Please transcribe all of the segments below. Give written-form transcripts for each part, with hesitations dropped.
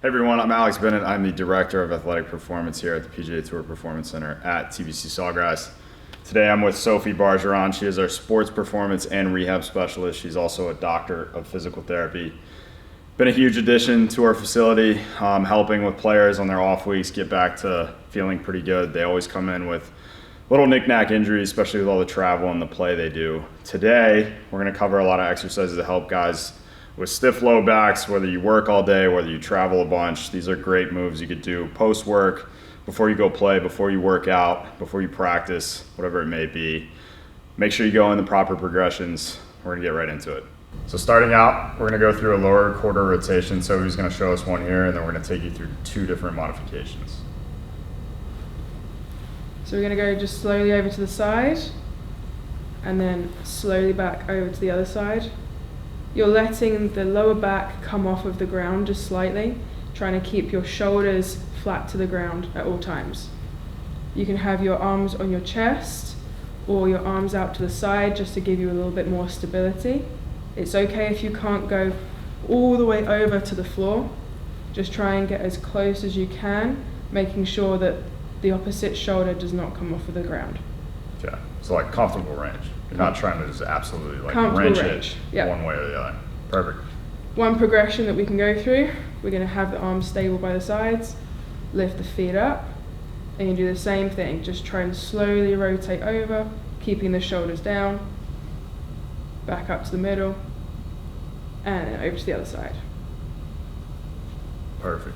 Hey everyone, I'm Alex Bennett. I'm the Director of Athletic Performance here at the PGA Tour Performance Center at TBC Sawgrass. Today I'm with Sophie Bargeron. She is our Sports Performance and Rehab Specialist. She's also a Doctor of Physical Therapy. Been a huge addition to our facility, helping with players on their off weeks get back to feeling pretty good. They always come in with little knick-knack injuries, especially with all the travel and the play they do. Today, we're gonna cover a lot of exercises to help guys with stiff low backs, whether you work all day, whether you travel a bunch. These are great moves you could do post-work, before you go play, before you work out, before you practice, whatever it may be. Make sure you go in the proper progressions. We're gonna get right into it. So starting out, we're gonna go through a lower quarter rotation. So he's gonna show us one here, and then we're gonna take you through two different modifications. So we're gonna go just slowly over to the side, and then slowly back over to the other side. You're letting the lower back come off of the ground just slightly, trying to keep your shoulders flat to the ground at all times. You can have your arms on your chest or your arms out to the side just to give you a little bit more stability. It's okay if you can't go all the way over to the floor. Just try and get as close as you can, making sure that the opposite shoulder does not come off of the ground. Okay, so like comfortable range. You're not trying to just absolutely like Comfortable wrench it one way or the other. Perfect. One progression that we can go through, we're going to have the arms stable by the sides, lift the feet up, and you do the same thing. Just try and slowly rotate over, keeping the shoulders down, back up to the middle, and then over to the other side. Perfect.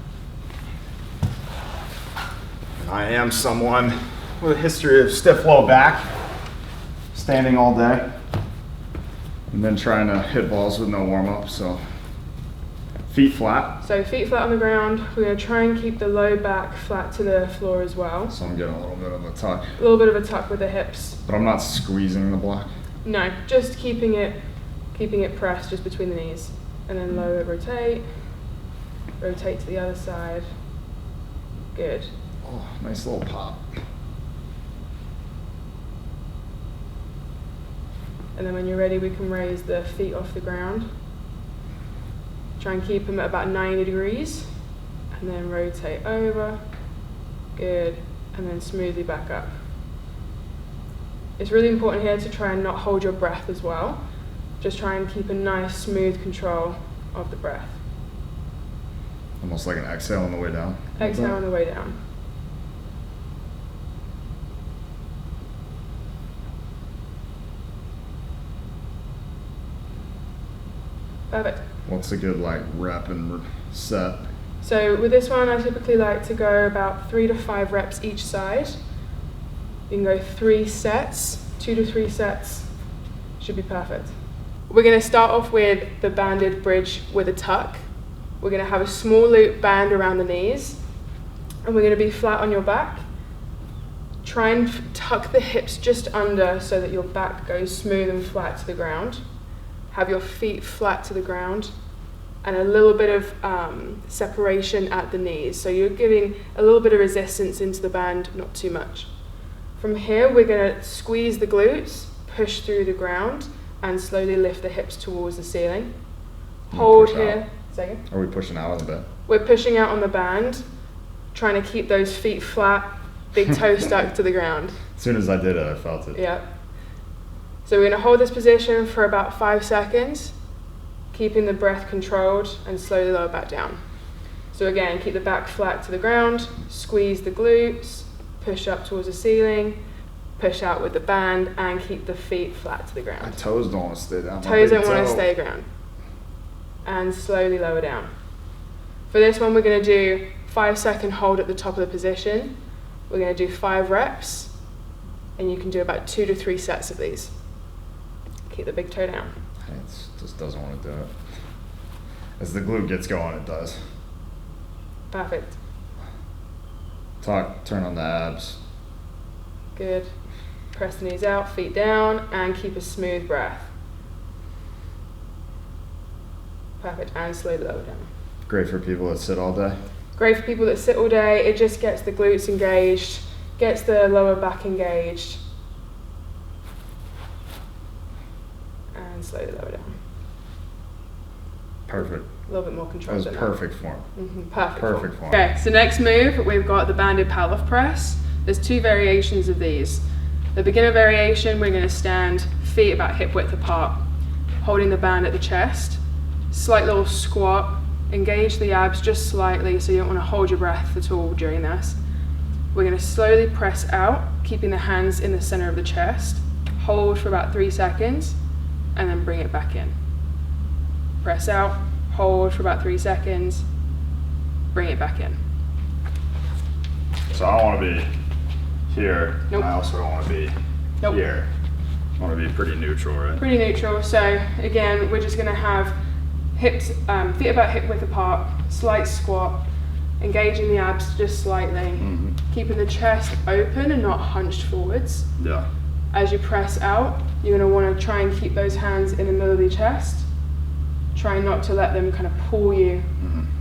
And I am someone with a history of stiff low back, standing all day, and then trying to hit balls with no warm-up, so feet flat. So feet flat on the ground. We're going to try and keep the low back flat to the floor as well. So I'm getting a little bit of a tuck. A little bit of a tuck with the hips. But I'm not squeezing the block. No, just keeping it pressed just between the knees. And then lower, rotate to the other side. Good. Oh, nice little pop. And then when you're ready, we can raise the feet off the ground. Try and keep them at about 90 degrees. And then rotate over. Good. And then smoothly back up. It's really important here to try and not hold your breath as well. Just try and keep a nice, smooth control of the breath. Almost like an exhale on the way down. Exhale on the way down. Perfect. What's a good like rep and set? So with this one, I typically like to go about 3 to 5 reps each side. You can go 3 sets, 2 to 3 sets, should be perfect. We're going to start off with the banded bridge with a tuck. We're going to have a small loop band around the knees, and we're going to be flat on your back. Try and tuck the hips just under so that your back goes smooth and flat to the ground. Have your feet flat to the ground, and a little bit of separation at the knees. So you're giving a little bit of resistance into the band, not too much. From here, we're going to squeeze the glutes, push through the ground, and slowly lift the hips towards the ceiling. Hold here. Second. Are we pushing out a bit? We're pushing out on the band, trying to keep those feet flat, big toe stuck to the ground. As soon as I did it, I felt it. Yeah. So we're going to hold this position for about 5 seconds, keeping the breath controlled, and slowly lower back down. So again, keep the back flat to the ground, squeeze the glutes, push up towards the ceiling, push out with the band, and keep the feet flat to the ground. My toes don't want to stay down. Toes don't want to stay ground. And slowly lower down. For this one, we're going to do 5-second hold at the top of the position. We're going to do 5 reps, and you can do about 2 to 3 sets of these. Keep the big toe down. It just doesn't want to do it. As the glute gets going, it does. Perfect. Tuck, turn on the abs. Good. Press the knees out, feet down, and keep a smooth breath. Perfect, and slowly lower down. Great for people that sit all day. Great for people that sit all day. It just gets the glutes engaged, gets the lower back engaged. And slowly lower down. Perfect. little bit more control. That was perfect form. Perfect form. Okay, so next move, we've got the banded pallof press. There's 2 variations of these. The beginner variation, we're going to stand feet about hip width apart, holding the band at the chest. Slight little squat, engage the abs just slightly, so you don't want to hold your breath at all during this. We're going to slowly press out, keeping the hands in the center of the chest. Hold for about 3 seconds, and then bring it back in. Press out, hold for about 3 seconds, bring it back in. So I don't want to be here. Nope. I also don't want to be here. I want to be pretty neutral, right? Pretty neutral. So again, we're just going to have hips, feet about hip width apart, slight squat, engaging the abs just slightly, keeping the chest open and not hunched forwards. Yeah. As you press out, you're going to want to try and keep those hands in the middle of your chest. Try not to let them kind of pull you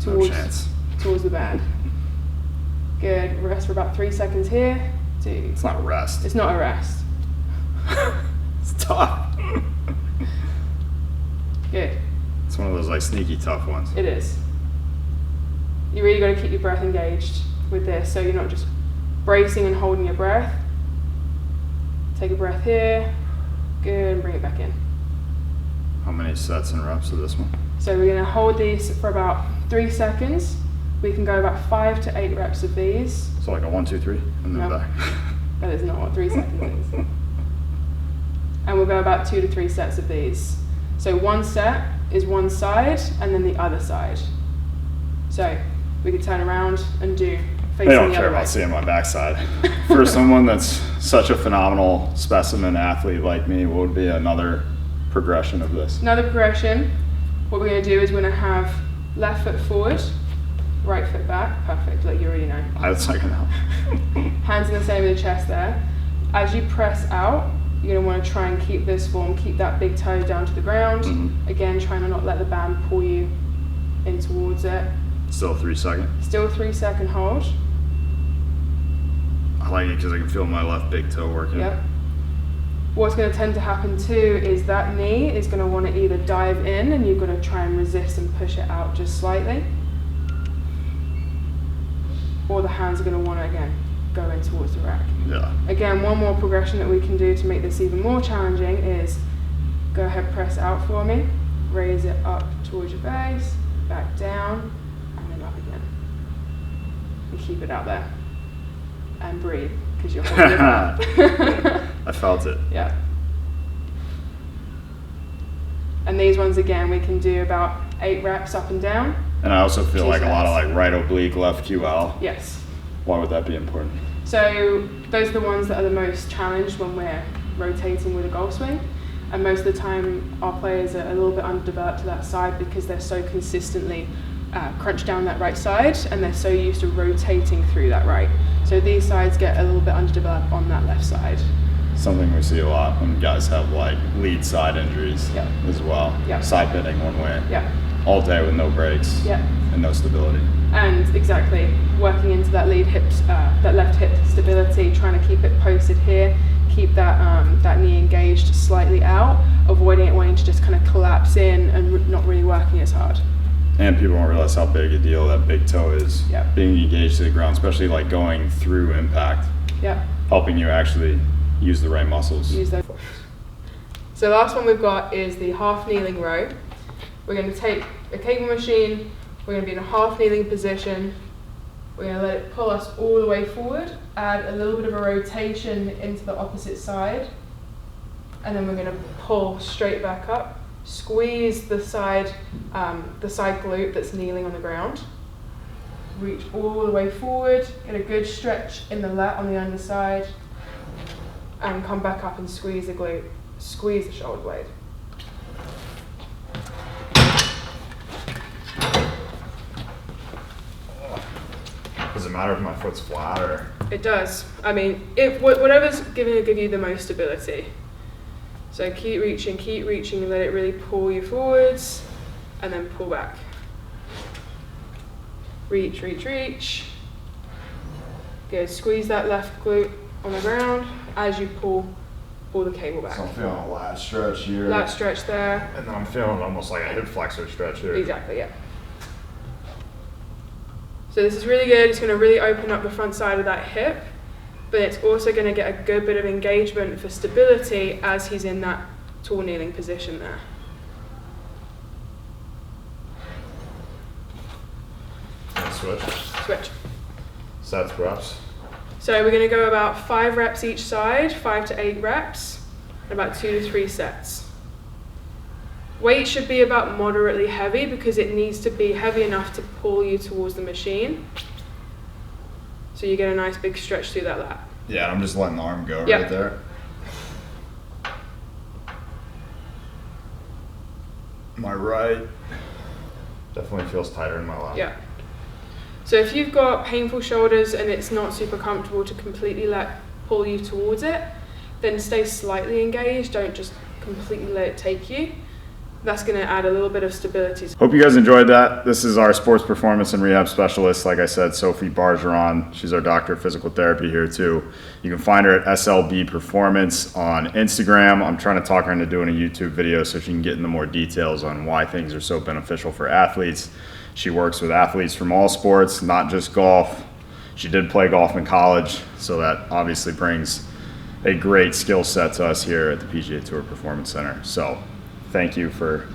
towards the band. Good. Rest for about 3 seconds here. 2. It's not a rest. It's not a rest. It's tough. Good. It's one of those like sneaky tough ones. It is. You really got to keep your breath engaged with this, so you're not just bracing and holding your breath. Take a breath here. Good, and bring it back in. How many sets and reps of this one? So we're going to hold these for about 3 seconds. We can go about 5 to 8 reps of these. So like a 1, 2, 3, and then back. That is not what 3 seconds is. And we'll go about 2 to 3 sets of these. So 1 set is one side, and then the other side. So we could turn around and do facing They don't the care other way. about seeing my backside. For someone that's such a phenomenal specimen athlete like me, what would be another progression of this? Another progression, what we're going to do is we're going to have left foot forward, right foot back. Perfect, like you already know. That's like enough. Hands in the same of the chest there. As you press out, you're going to want to try and keep this form, keep that big toe down to the ground. Again, trying to not let the band pull you in towards it. Still 3 seconds. Still 3 second hold. I like it because I can feel my left big toe working. Yep. What's going to tend to happen too is that knee is going to want to either dive in, and you've got to try and resist and push it out just slightly, or the hands are going to want to again go in towards the rack. Yeah. Again, one more progression that we can do to make this even more challenging is go ahead, press out for me, raise it up towards your base, back down, and then up again. And keep it out there. And breathe, because you're holding it up. I felt it. Yeah. And these ones again, we can do about 8 reps up and down. And I also feel 2 like a lot of sets. like right oblique, left QL. Yes. Why would that be important? So those are the ones that are the most challenged when we're rotating with a golf swing. And most of the time our players are a little bit underdeveloped to that side because they're so consistently crunched down that right side, and they're so used to rotating through that right. So these sides get a little bit underdeveloped on that left side. Something we see a lot when guys have like lead side injuries as well. Side bending one way. All day with no brakes and no stability. And exactly, working into that lead hips, that left hip stability, trying to keep it posted here, keep that that knee engaged slightly out, avoiding it wanting to just kind of collapse in and not really working as hard. And people don't realize how big a deal that big toe is. Being engaged to the ground, especially like going through impact. Helping you actually use the right muscles. So the last one we've got is the half kneeling row. We're going to take a cable machine, we're going to be in a half kneeling position, we're going to let it pull us all the way forward, add a little bit of a rotation into the opposite side, and then we're going to pull straight back up, squeeze the side glute that's kneeling on the ground, reach all the way forward, get a good stretch in the lat on the underside, and come back up and squeeze the glute, squeeze the shoulder blade. Does it matter if my foot's flat or? It does. I mean, whatever's going to give you the most stability. So keep reaching and let it really pull you forwards, and then pull back. Reach, reach, reach. Good, squeeze that left glute on the ground as you pull the cable back. So I'm feeling a lat stretch here. Lat stretch there. And then I'm feeling almost like a hip flexor stretch here. Exactly, yeah. So this is really good. It's going to really open up the front side of that hip, but it's also going to get a good bit of engagement for stability as he's in that tall kneeling position there. Switch. Switch. Sets, reps. So we're going to go about 5 reps each side, 5 to 8 reps, and about 2 to 3 sets. Weight should be about moderately heavy because it needs to be heavy enough to pull you towards the machine. So you get a nice big stretch through that lat. Yeah, I'm just letting the arm go Yep. right there. My right definitely feels tighter in my left. Yeah. So if you've got painful shoulders and it's not super comfortable to completely pull you towards it, then stay slightly engaged. Don't just completely let it take you. That's going to add a little bit of stability. Hope you guys enjoyed that. This is our sports performance and rehab specialist. Like I said, Sophie Bargeron. She's our doctor of physical therapy here too. You can find her at SLB Performance on Instagram. I'm trying to talk her into doing a YouTube video so she can get into more details on why things are so beneficial for athletes. She works with athletes from all sports, not just golf. She did play golf in college, so that obviously brings a great skill set to us here at the PGA Tour Performance Center. So thank you for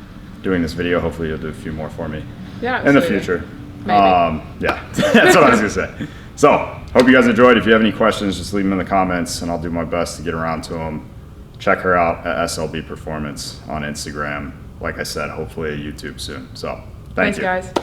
doing this video. Hopefully you'll do a few more for me Yeah, in the absolutely. future. Maybe. Yeah, that's what I was gonna say. So hope you guys enjoyed. If you have any questions, just leave them in the comments and I'll do my best to get around to them. Check her out at SLB Performance on Instagram. Like I said, hopefully a YouTube soon. So thank Thanks, you. guys.